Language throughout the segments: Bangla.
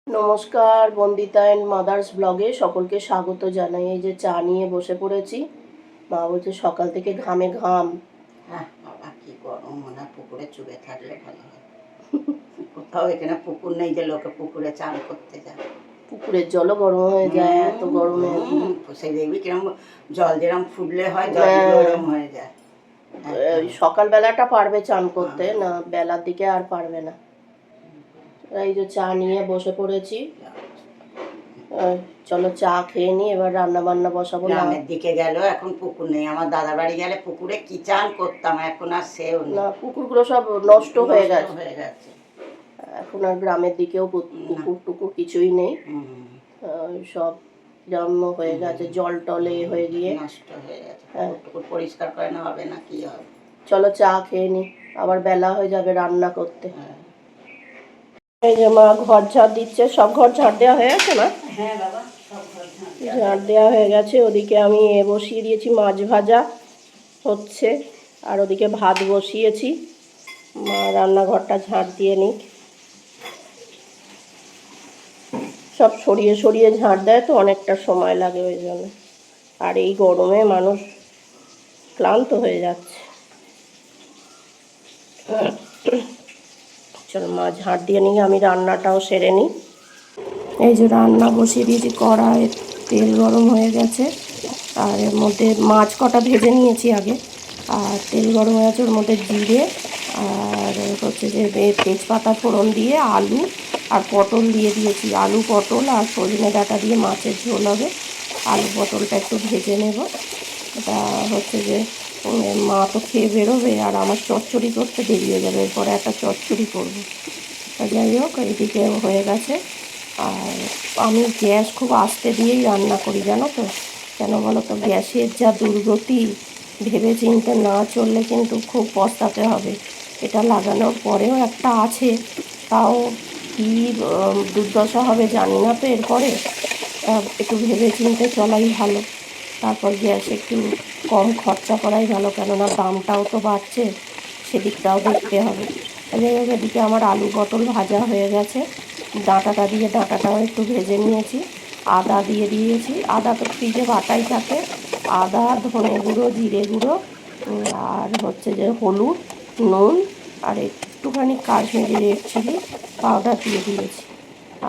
নমস্কার, বন্দিতা অ্যান্ড মাদার্স ব্লগে সকলকে স্বাগত জানাই। এই যে চা নিয়ে বসে পড়েছি। মা বলছে সকাল থেকে ঘামে ঘাম। হ্যাঁ বাবা, কি গরম, মনে হয় পুকুরে চুবে থাকলে ভালো হয়। কোথাও এখানে পুকুর নেই যে লোকে পুকুরে চান করতে যায়। পুকুরের জলও গরম হয়ে যায় এত গরমে। সেই দেখবি কিরম জল যেরম ফুটলে হয়, জলগুলো ওরম হয়ে যায়। সকালবেলাটা পারবে চান করতে, না বেলার দিকে আর পারবে না। এই যে চা নিয়ে বসে পড়েছি। চলো চা খেয়ে নি, এবার রান্না বান্না বসাবো। গ্রামের দিকে গেল, এখন পুকুর নেই। আমার দাদা বাড়ি গেলে পুকুরে কি চান করতাম, এখন আর সেও না, পুকুরগুলো সব নষ্ট হয়ে গেছে। এখন আর গ্রামের দিকেও পুকুর টুকুর কিছুই নেই, সব জন্ম হয়ে গেছে, জল টলে হয়ে গিয়ে নষ্ট হয়ে গেছে। পুকুর পরিষ্কার করে না হবে না, কি হবে। চলো চা খেয়ে নি, আবার বেলা হয়ে যাবে রান্না করতে। এই যে মা ঘর ঝাড় দিচ্ছে। সব ঘর ঝাড় দেওয়া হয়ে গেছে না? হ্যাঁ বাবা, সব ঘর ঝাড় দেওয়া হয়ে গেছে। ওদিকে আমি বসিয়ে দিয়েছি, মাছ ভাজা হচ্ছে, আর ওদিকে ভাত বসিয়েছি। মা রান্নাঘরটা ঝাড় দিয়ে নিক। সব সরিয়ে সরিয়ে ঝাড় দেয় তো অনেকটা সময় লাগে ওই জন্য। আর এই গরমে মানুষ ক্লান্ত হয়ে যাচ্ছে। চলো মা ঝাড় দিয়ে নিই, আমি রান্নাটাও সেরে নিই। এই যে রান্না বসিয়ে দিয়েছি, কড়াই তেল গরম হয়ে গেছে, আর এর মধ্যে মাছ কটা ভেজে নিয়েছি আগে, আর তেল গরম হয়ে গেছে, ওর মধ্যে জিরে আর হচ্ছে যে তেজপাতা ফোড়ন দিয়ে আলু আর পটল দিয়ে দিয়েছি। আলু পটল আর সজনে ডাঁটা দিয়ে মাছের ঝোল হবে। আলু পটলটা একটু ভেজে নেব। এটা হচ্ছে যে মা তো খেয়ে বেরোবে, আর আমার চচ্চড়ি করতে দেরি হয়ে যাবে, এরপরে একটা চচ্চড়ি করবো। যাই হোক, এইদিকে হয়ে গেছে। আর আমি গ্যাস খুব আস্তে দিয়েই রান্না করি, জানো তো কেন বলো তো? গ্যাসের যা দুর্গতি, ভেবে চিন্তে না চললে কিন্তু খুব পস্তাতে হবে। এটা লাগানোর পরেও একটা আছে, তাও কী দুর্দশা হবে জানি না তো এরপরে। একটু ভেবে চিন্তে চলাই ভালো। তারপর গ্যাস একটু কম খরচা করাই ভালো, কেননা দামটাও তো বাড়ছে, সেদিকটাও দেখতে হবে। যাই হোক, এদিকে আমার আলু পটল ভাজা হয়ে গেছে। ডাঁটাটাও একটু ভেজে নিয়েছি। আদা দিয়ে দিয়েছি। আদা তো ফ্রিজে বাটাই থাকে। আদা, ধনে গুঁড়ো, জিরে গুঁড়ো, আর হচ্ছে যে হলুদ, নুন, আর একটুখানি কাশ্মীরি রেড চিলি পাউডার দিয়ে দিয়েছি।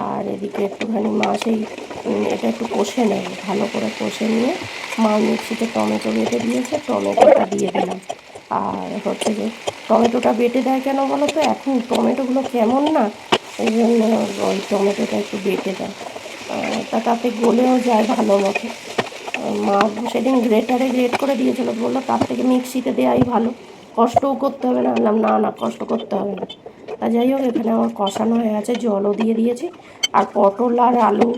আর এদিকে একটুখানি এটা একটু কষে নেব, ভালো করে কষে নিয়ে মা মিক্সিতে টমেটো বেটে দিয়েছে, টমেটোটা দিয়ে দিলাম। আর হচ্ছে যে টমেটোটা বেটে দেয় কেন বলো তো? এখন টমেটোগুলো কেমন না, এই জন্য ওই টমেটোটা একটু বেটে দেয়, তাতে গলেও যায় ভালো মতো। মা সেদিন গ্রেট করে দিয়েছিলো, বললো তার থেকে মিক্সিতে দেওয়াই ভালো, কষ্টও করতে হবে না। বললাম না না, কষ্ট করতে হবে না। তা যাই হোক, এখানে আমার কষানো হয়ে গেছে, জলও দিয়ে দিয়েছি। আর পটল আর আলু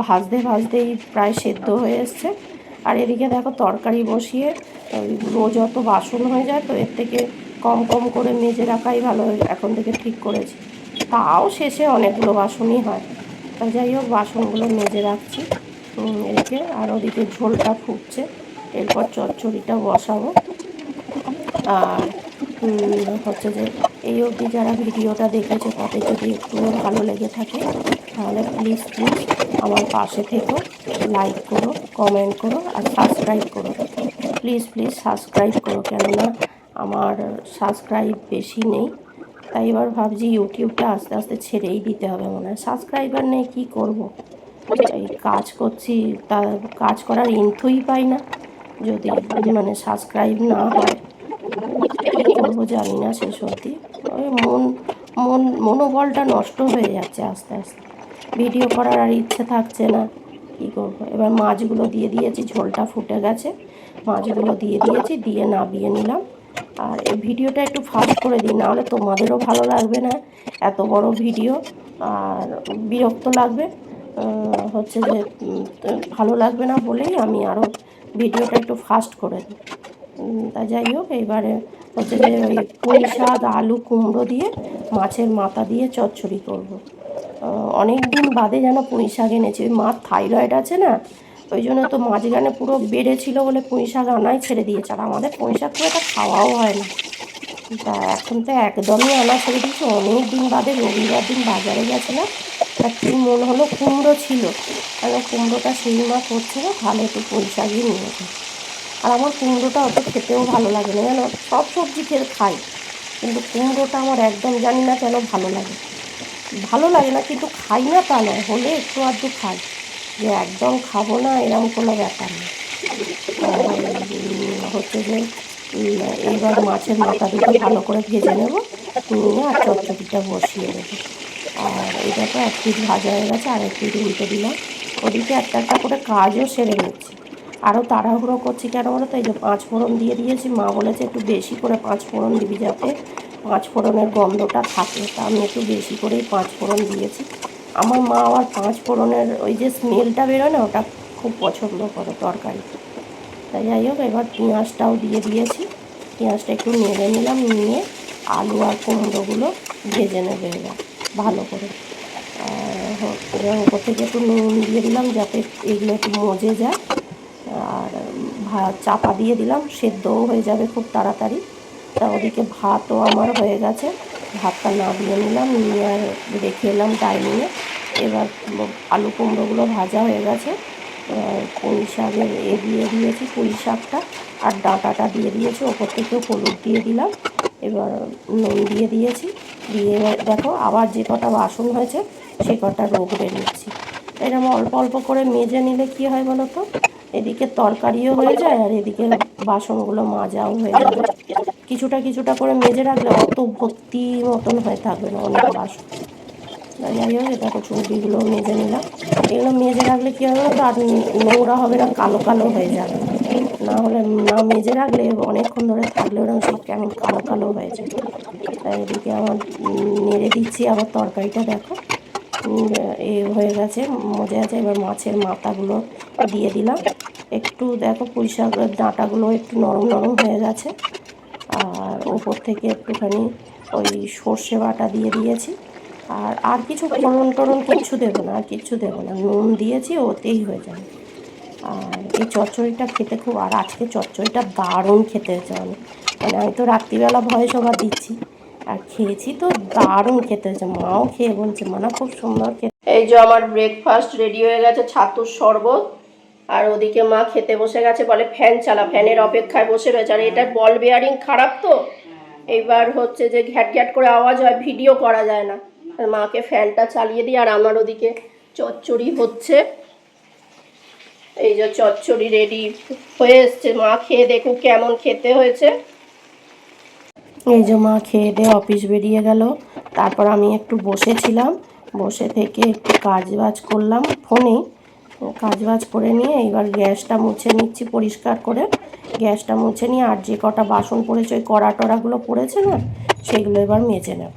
ভাজতেই প্রায় সেদ্ধ হয়ে এসছে। আর এদিকে দেখো তরকারি বসিয়ে, রোজ অত বাসন হয়ে যায় তো, এর থেকে কম কম করে মেজে রাখাই ভালো, এখন থেকে ঠিক করেছি। তাও শেষে অনেকগুলো বাসনই হয়। তা যাই হোক, বাসনগুলো মেজে রাখছি রেখে। আর ওদিকে ঝোলটা ফুটছে, এরপর চচ্চড়িটা বসাবো। আর হচ্ছে যে এই অবধি যারা ভিডিওটা দেখেছে, তাদের যদি একটুও ভালো লেগে থাকে, তাহলে প্লিজ আমার পাশে থেকো, লাইক করো, কমেন্ট করো, আর সাবস্ক্রাইব করো। প্লিজ সাবস্ক্রাইব করো, কেননা আমার সাবস্ক্রাইব বেশি নেই। তাই এবার ভাবছি ইউটিউবটা আস্তে আস্তে ছেড়েই দিতে হবে মনে হয়। সাবস্ক্রাইবার নেই, কী করব? এই কাজ করছি, তা কাজ করার ইন্থুই পাই না যদি সাবস্ক্রাইব না হয়। কী করবো জানি না শেষ অবধি। ওই মনোবলটা নষ্ট হয়ে যাচ্ছে আস্তে আস্তে, ভিডিও করার আর ইচ্ছে থাকছে না। কী করবো? এবার মাছগুলো দিয়ে দিয়েছি, ঝোলটা ফুটে গেছে, মাছগুলো দিয়ে দিয়েছি, দিয়ে নামিয়ে নিলাম। আর এই ভিডিওটা একটু ফাস্ট করে দিই, নাহলে তোমাদেরও ভালো লাগবে না এত বড় ভিডিও, আর বিরক্ত লাগবে। হচ্ছে যে ভালো লাগবে না বলেই আমি আরও ভিডিওটা একটু ফাস্ট করে দিই। তা যাই হোক, এইবারে হচ্ছে যে ওই পুঁই শাক, আলু, কুমড়ো দিয়ে মাছের মাথা দিয়ে চচ্চড়ি করব। অনেক দিন বাদে যেন পুঁই শাক এনেছি। ওই মার থাইরয়েড আছে না, ওই জন্য তো মাঝখানে পুরো বেড়েছিল বলে পুঁই শাক আনাই ছেড়ে দিয়েছে। আর আমাদের পুঁই শাক খুব একটা খাওয়াও হয় না, তা এখন তো একদমই আনা ছেড়ে দিয়েছি। অনেক দিন বাদে রবিবার দিন বাজারে গেছিলাম, তা কী মন হলো, কুমড়ো ছিল, কারণ কুমড়োটা সেই মা করছে না, ভালো একটু পুঁই শাকই নিয়েছে। আর আমার কুমড়োটা অত খেতেও ভালো লাগে না, যেন সব সবজি খেয়ে খাই, কিন্তু কুমড়োটা আমার একদম জানি না কেন ভালো লাগে না, কিন্তু খাই না তা নয়, হলে একটু আধটু খাই, যে একদম খাবো না এরকম কোনো ব্যাপার নেই। হচ্ছে যে এইবার মাছের মাথা দুটো ভালো করে ভেজে নেব, নিয়ে আর চচ্চড়িটা বসিয়ে দেবো। আর এটা তো এক পিঠ ভাজা হয়ে গেছে, আর এক পিঠ উল্টে দিলাম। ওদিকে একটা একটা করে কাজও সেরে নিচ্ছি। আরও তাড়াহুড়ো করছি কেন বলো তো, এই যে 5 ফোড়ন দিয়ে দিয়েছি, মা বলেছে একটু বেশি করে 5 ফোড়ন দিবি, যাতে 5 ফোড়নের গন্ধটা থাকে, তা আমি একটু বেশি করেই 5 ফোড়ন দিয়েছি। আমার মা আবার 5 ফোড়নের ওই যে স্মেলটা বেরোয় না, ওটা খুব পছন্দ করে তরকারিতে। তাই যাই হোক, এবার পেঁয়াজটাও দিয়ে দিয়েছি, পেঁয়াজটা একটু নেড়ে নিলাম, নিয়ে আলু আর কুমড়োগুলো ভেজে নেবে এবার ভালো করে। এবার ওপর থেকে একটু নুন দিয়ে দিলাম যাতে এগুলো একটু মজে যায়, আর ভাত চাপা দিয়ে দিলাম, সেদ্ধও হয়ে যাবে খুব তাড়াতাড়ি। তা ওদিকে ভাতও আমার হয়ে গেছে, ভাতটা নামিয়ে নিলাম, নিয়ে আর রেখে এলাম ডাইনিংয়ে। এবার আলু কুমড়োগুলো ভাজা হয়ে গেছে, পুঁই শাকের দিয়ে দিয়েছি, পুঁই শাকটা আর ডাঁটাটা দিয়ে দিয়েছি, ওপর থেকে হলুদ দিয়ে দিলাম, এবার নুন দিয়ে দিয়েছি, দিয়ে দেখো আবার যে কটা বাসন হয়েছে সে কটা রগড়ে নিচ্ছি। এরকম অল্প অল্প করে মেজে নিলে কী হয় বলো তো, এদিকে তরকারিও হয়ে যায় আর এদিকে বাসনগুলো মাজাও হয়ে যাবে। কিছুটা কিছুটা করে মেজে রাখলে অত ভর্তি মতন হয়ে থাকবে না অনেক বাসন। যাই হোক, এটা কচুরিগুলো মেজে নিলাম। এগুলো মেজে রাখলে কী হবে তো, আর নোংরা হবে না, কালো কালো হয়ে যাবে। না হলে না মেজে রাখলে অনেকক্ষণ ধরে থাকলে ওরকম সব কেমন কালো কালো হয়ে যায়। তাই এদিকে আমার নেড়ে দিচ্ছি, আবার তরকারিটা দেখো এ হয়ে গেছে, মজে আছে। এবার মাছের মাথাগুলো দিয়ে দিলাম, একটু দেখো পুঁই শাকের ডাঁটাগুলো একটু নরম নরম হয়ে গেছে, আর ওপর থেকে একটুখানি ওই সর্ষে বাটা দিয়ে দিয়েছি। আর কিছু ফোড়ন টোড়ন কিচ্ছু দেবো না, আর কিচ্ছু দেবো না, নুন দিয়েছি, ওতেই হয়ে যাবে। আর এই চচ্চড়িটা খেতে খুব, আর আজকে চচ্চড়িটা দারুণ খেতে হয়েছে অনেক, মানে আমি তো রাত্রিবেলা ভয়েস ওভার দিচ্ছি, আর খেয়েছি তো দারুণ খেতে হয়েছে, মাও খেয়ে বলছে মানা খুব সুন্দর খেতে। এই যে আমার ব্রেকফাস্ট রেডি হয়ে গেছে, ছাতুর শরবত, আর ওদিকে মা খেতে বসে গেছে, বলে ফ্যান চালা, ফ্যানের অপেক্ষায় বসে রয়েছে। আর এটা বল বেয়ারিং খারাপ তো, এইবার হচ্ছে যে ঘ্যাট ঘ্যাট করে আওয়াজ হয়, ভিডিও করা যায় না। মাকে ফ্যানটা চালিয়ে দিই, আর আমার ওদিকে চচ্চড়ি হচ্ছে। এই যে চচ্চড়ি রেডি হয়ে এসছে, মা খেয়ে দেখুক কেমন খেতে হয়েছে। এই যে মা খেয়ে দিয়ে অফিস বেরিয়ে গেল, তারপর আমি একটু বসেছিলাম, বসে থেকে একটু কাজবাজ করলাম ফোনে, কাজবাজ করে নিয়ে এবার গ্যাসটা মুছে নিচ্ছি পরিষ্কার করে, গ্যাসটা মুছে নিয়ে আর যে কটা বাসন পড়েছে ওই কড়া টড়াগুলো পড়েছে না, সেগুলো এবার মেজে নেব।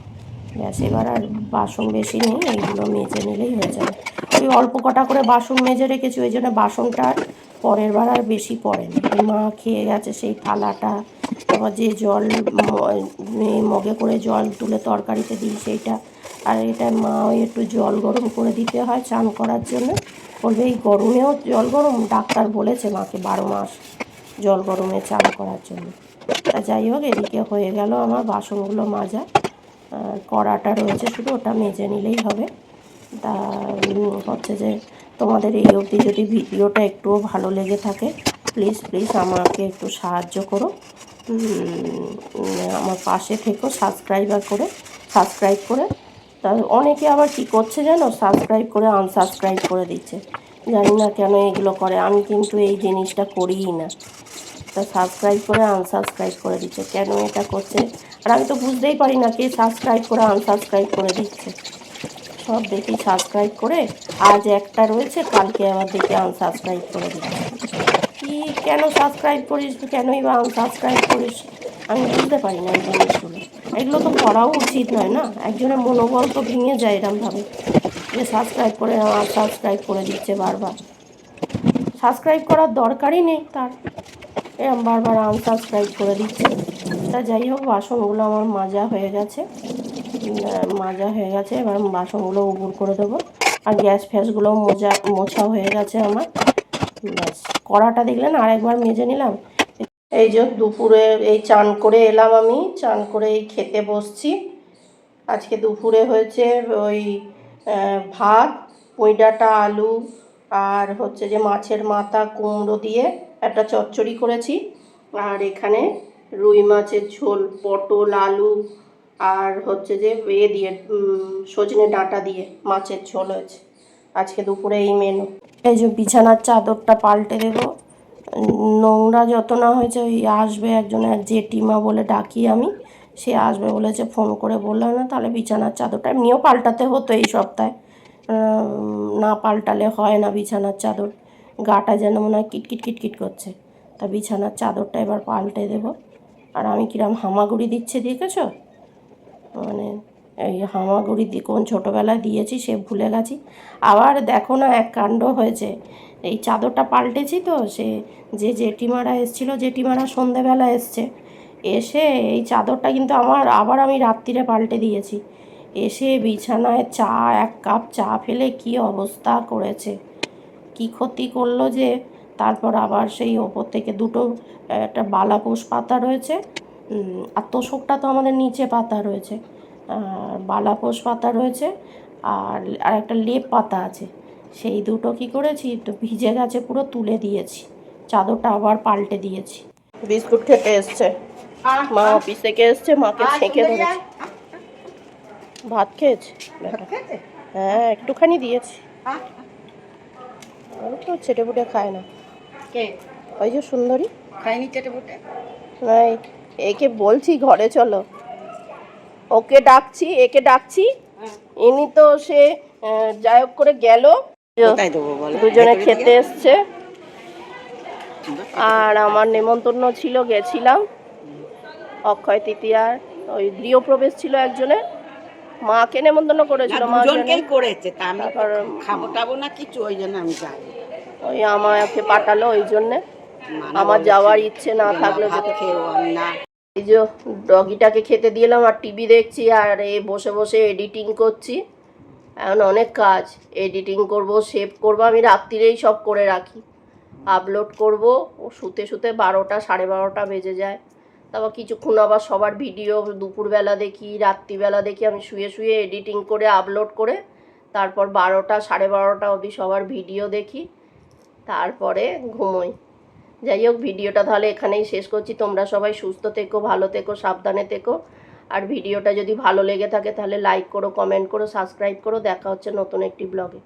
গ্যাস এবার আর বাসন বেশি নেই, এইগুলো মেজে নিলেই হয়ে যাবে। ওই অল্প কটা করে বাসন মেজে রেখেছি, ওই জন্য বাসনটা পরের বার আর বেশি পড়েনি। মা খেয়ে গেছে সেই থালাটা, তারপর যে জল মগে করে জল তুলে তরকারিতে দিই সেইটা, আর এটা মা ওই একটু জল গরম করে দিতে হয় চান করার জন্য, বলবে এই গরমেও জল গরম, ডাক্তার বলেছে মাকে 12 মাস জল গরমে চান করার জন্য। তা যাই হোক, এদিকে হয়ে গেল আমার বাসনগুলো মাজা, কড়াটা রয়েছে শুধু, ওটা মেজে নিলেই হবে। তা হচ্ছে যে তোমাদের এই অবধি যদি ভিডিওটা একটুও ভালো লেগে থাকে, প্লিজ প্লিজ আমাকে একটু সাহায্য করো, আমার পাশে থেকো, সাবস্ক্রাইব করে। তা অনেকে আবার কি করছে জানো, সাবস্ক্রাইব করে আনসাবস্ক্রাইব করে দিচ্ছে, জানি না কেন এগুলো করে, আমি কিন্তু এই জিনিসটা করিই না। তা সাবস্ক্রাইব করে আনসাবস্ক্রাইব করে দিচ্ছে, কেন এটা করছে, আর আমি তো বুঝতেই পারি না কে সাবস্ক্রাইব করে আনসাবস্ক্রাইব করে দিচ্ছে। সব দেখি সাবস্ক্রাইব করে, আজ একটা রয়েছে, কালকে আবার দেখি আনসাবস্ক্রাইব করে দিচ্ছে। কি কেন সাবস্ক্রাইব করিস, কেনই বা আনসাবস্ক্রাইব করিস, আমি বুঝতে পারি না এই জিনিসগুলো। এগুলো তো করাও উচিত নয় না, একজনের মনোবল তো ভেঙে যায় এরমভাবে, যে সাবস্ক্রাইব করে আনসাবস্ক্রাইব করে দিচ্ছে বারবার। সাবস্ক্রাইব করার দরকারই নেই তার, এরম বারবার আনসাবস্ক্রাইব করে দিচ্ছে। তা যাই হোক, বাসনগুলো আমার মাজা হয়ে গেছে, এবার বাসনগুলো উবুর করে দেবো, আর গ্যাস ফ্যাসগুলো মোছা হয়ে গেছে আমার। ব্যাস, কড়াটা দেখলেন আরেকবার মেজে নিলাম। এই যে দুপুরে এই চান করে এলাম, আমি চান করে এই খেতে বসছি। আজকে দুপুরে হয়েছে ওই ভাত, পুঁই ডাঁটা, আলু আর হচ্ছে যে মাছের মাথা কুমড়ো দিয়ে একটা চচ্চড়ি করেছি। আর এখানে রুই মাছের ঝোল, পটল, আলু আর হচ্ছে যে দিয়ে সজনে ডাঁটা দিয়ে মাছের ঝোল হয়েছে আজকে দুপুরে এই মেনু। এই যে বিছানার চাদরটা পাল্টে দেবো, নোংরা যত না হয়েছে। ওই আসবে একজন, এক জেঠিমা বলে ডাকি আমি, সে আসবে বলেছে, ফোন করে বললাম না, তাহলে বিছানার চাদরটা এমনিও পাল্টাতে হতো এই সপ্তাহে, না পাল্টালে হয় না বিছানার চাদর, গাটা যেন মনে হয় কিটকিট কিটকিট করছে। তা বিছানার চাদরটা এবার পাল্টে দেবো। আর আমি কিরম হামাগুড়ি দিচ্ছে দেখেছো, মানে এই হামাগুড়ি কোন ছোটোবেলায় দিয়েছি সে ভুলে গেছি। আবার দেখো না এক কাণ্ড হয়েছে, এই চাদরটা পাল্টেছি তো, সে যে জেঠিমারা এসেছিলো, জেঠিমারা সন্ধেবেলা এসছে, এসে এই চাদরটা কিন্তু আবার আমি রাত্রিরে পাল্টে দিয়েছি। এসে বিছানায় এক কাপ চা ফেলে কি অবস্থা করেছে, কি ক্ষতি করলো যে। তারপর আবার সেই ওপর থেকে দুটো, একটা বালাপোষ পাতা রয়েছে, আর তোষকটা তো আমাদের নিচে পাতা রয়েছে, বালাপোষ পাতা রয়েছে, আর একটা লেপ পাতা আছে, সেই দুটো কি করেছি, তো ভিজে গেছে পুরো, তুলে দিয়েছি, চাদরটা আবার পাল্টে দিয়েছি। বিস্কুট খেতে এসছে, মা অফিস থেকে এসছে, মাকে ছেঁকে ধরেছে। ভাত খেয়েছে, হ্যাঁ একটুখানি দিয়েছি, তো ছেটে ফুটে খায় না। কে? ওই যে সুন্দরী খাইনি চেটে বুটে? নাই, একে বলছি ঘরে চলো, ওকে ডাকছি, একে ডাকছি, ইনি তো সে যাই হোক করে গেল। কোথায় দেবো বলো? দুজনে খেতে এসছে, আর আমার নেমন্তন্ন ছিল, গেছিলাম অক্ষয় তৃতীয়ার, ওই গৃহপ্রবেশ ছিল একজনের, মাকে নেমন্তন্ন করেছিল, মা দুজনকেই করেছে, তা আমি তারপর খাবো টাবো না কিছু, ওই জন্য আমি যাই। ওই আমাকে পাঠালো, ওই জন্যে মানা আমার বলেছে, যাওয়ার ইচ্ছে না থাকলেও ভাত যেতে। খেয়েও আমি না। এই যে ডগিটাকে খেতে দিলাম আর টিভি দেখছি, আর এই বসে বসে এডিটিং করছি। এখন অনেক কাজ, এডিটিং করব, সেভ করব, আমি রাত্রিরেই সব করে রাখি, আপলোড করব, ও শুতে শুতে 12টা 12:30 বেজে যায়। তারপর কিছুক্ষণ আবার সবার ভিডিও দুপুরবেলা দেখি, রাত্রিবেলা দেখি, আমি শুয়ে শুয়ে এডিটিং করে আপলোড করে তারপর 12টা 12:30 অবধি সবার ভিডিও দেখি, তারপরে ঘুমোই। যাই হোক, ভিডিওটা তাহলে এখানেই শেষ করছি। তোমরা সবাই সুস্থ থেকো, ভালো থেকো, সাবধানে থেকো। আর ভিডিওটা যদি ভালো লেগে থাকে তাহলে লাইক করো, কমেন্ট করো, সাবস্ক্রাইব করো। দেখা হচ্ছে নতুন একটি ব্লগে।